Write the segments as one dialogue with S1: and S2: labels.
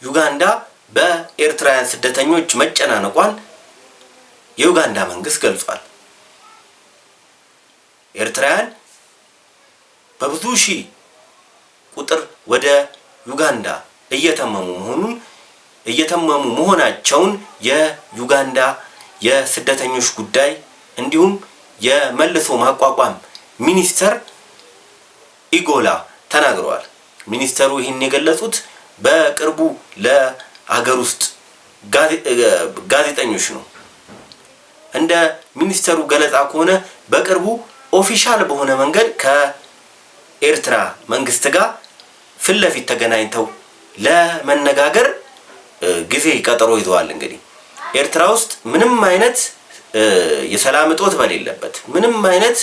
S1: ዩጋንዳ በኤርትራውያን ስደተኞች መጨናነቋን የዩጋንዳ መንግስት ገልጿል። ኤርትራውያን በብዙ ሺህ ቁጥር ወደ ዩጋንዳ እየተመሙ መሆናቸውን የዩጋንዳ የስደተኞች ጉዳይ እንዲሁም የመልሶ ማቋቋም ሚኒስተር ኢጎላ ተናግረዋል። ሚኒስተሩ ይህን የገለጹት በቅርቡ ለሀገር ውስጥ ጋዜጠኞች ነው። እንደ ሚኒስተሩ ገለጻ ከሆነ በቅርቡ ኦፊሻል በሆነ መንገድ ከኤርትራ መንግስት ጋር ፊት ለፊት ተገናኝተው ለመነጋገር ጊዜ ቀጠሮ ይዘዋል። እንግዲህ ኤርትራ ውስጥ ምንም አይነት የሰላም እጦት በሌለበት ምንም አይነት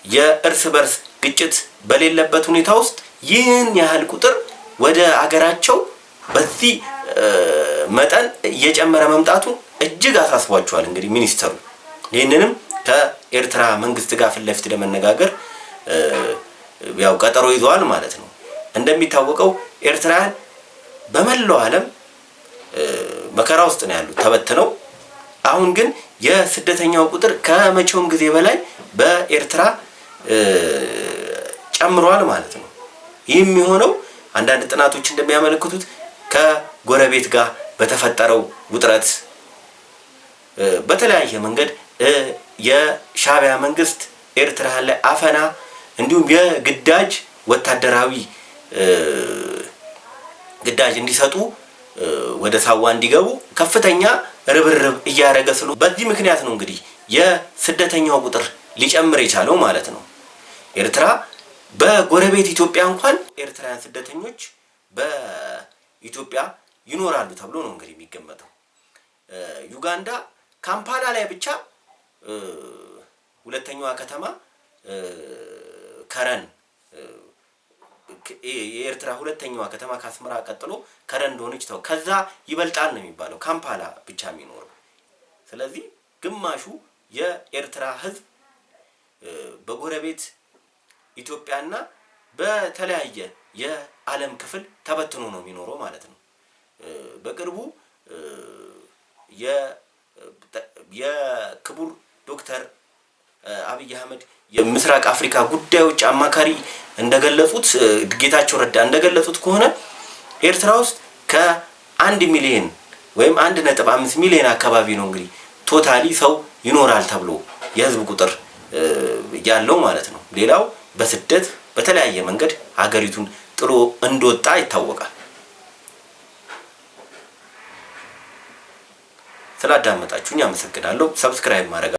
S1: የእርስ በርስ ግጭት በሌለበት ሁኔታ ውስጥ ይህን ያህል ቁጥር ወደ አገራቸው በዚህ መጠን እየጨመረ መምጣቱ እጅግ አሳስቧቸዋል። እንግዲህ ሚኒስተሩ ይህንንም ከኤርትራ መንግስት ጋር ፊት ለፊት ለመነጋገር ያው ቀጠሮ ይዘዋል ማለት ነው። እንደሚታወቀው ኤርትራውያን በመላው ዓለም መከራ ውስጥ ነው ያሉት ተበትነው። አሁን ግን የስደተኛው ቁጥር ከመቼውም ጊዜ በላይ በኤርትራ ጨምሯል ማለት ነው። ይህም የሆነው አንዳንድ ጥናቶች እንደሚያመለክቱት ከጎረቤት ጋር በተፈጠረው ውጥረት በተለያየ መንገድ የሻዕቢያ መንግስት ኤርትራ ላይ አፈና እንዲሁም የግዳጅ ወታደራዊ ግዳጅ እንዲሰጡ ወደ ሳዋ እንዲገቡ ከፍተኛ ርብርብ እያደረገ ስለ በዚህ ምክንያት ነው እንግዲህ የስደተኛው ቁጥር ሊጨምር የቻለው ማለት ነው። ኤርትራ በጎረቤት ኢትዮጵያ እንኳን ኤርትራውያን ስደተኞች በኢትዮጵያ ይኖራሉ ተብሎ ነው እንግዲህ የሚገመተው። ዩጋንዳ ካምፓላ ላይ ብቻ ሁለተኛዋ ከተማ ከረን የኤርትራ ሁለተኛዋ ከተማ ከአስመራ ቀጥሎ ከረን እንደሆነች ተው ከዛ ይበልጣል ነው የሚባለው ካምፓላ ብቻ የሚኖረው። ስለዚህ ግማሹ የኤርትራ ህዝብ በጎረቤት ኢትዮጵያና በተለያየ የዓለም ክፍል ተበትኖ ነው የሚኖረው ማለት ነው። በቅርቡ የክቡር ዶክተር አብይ አህመድ የምስራቅ አፍሪካ ጉዳዮች አማካሪ እንደገለጹት ጌታቸው ረዳ እንደገለጹት ከሆነ ኤርትራ ውስጥ ከ1 ሚሊዮን ወይም 1.5 ሚሊዮን አካባቢ ነው እንግዲህ ቶታሊ ሰው ይኖራል ተብሎ የህዝብ ቁጥር ያለው ማለት ነው። ሌላው በስደት በተለያየ መንገድ ሀገሪቱን ጥሎ እንደወጣ ይታወቃል። ስላዳመጣችሁኝ አመሰግናለሁ። ሰብስክራይብ ማድረግ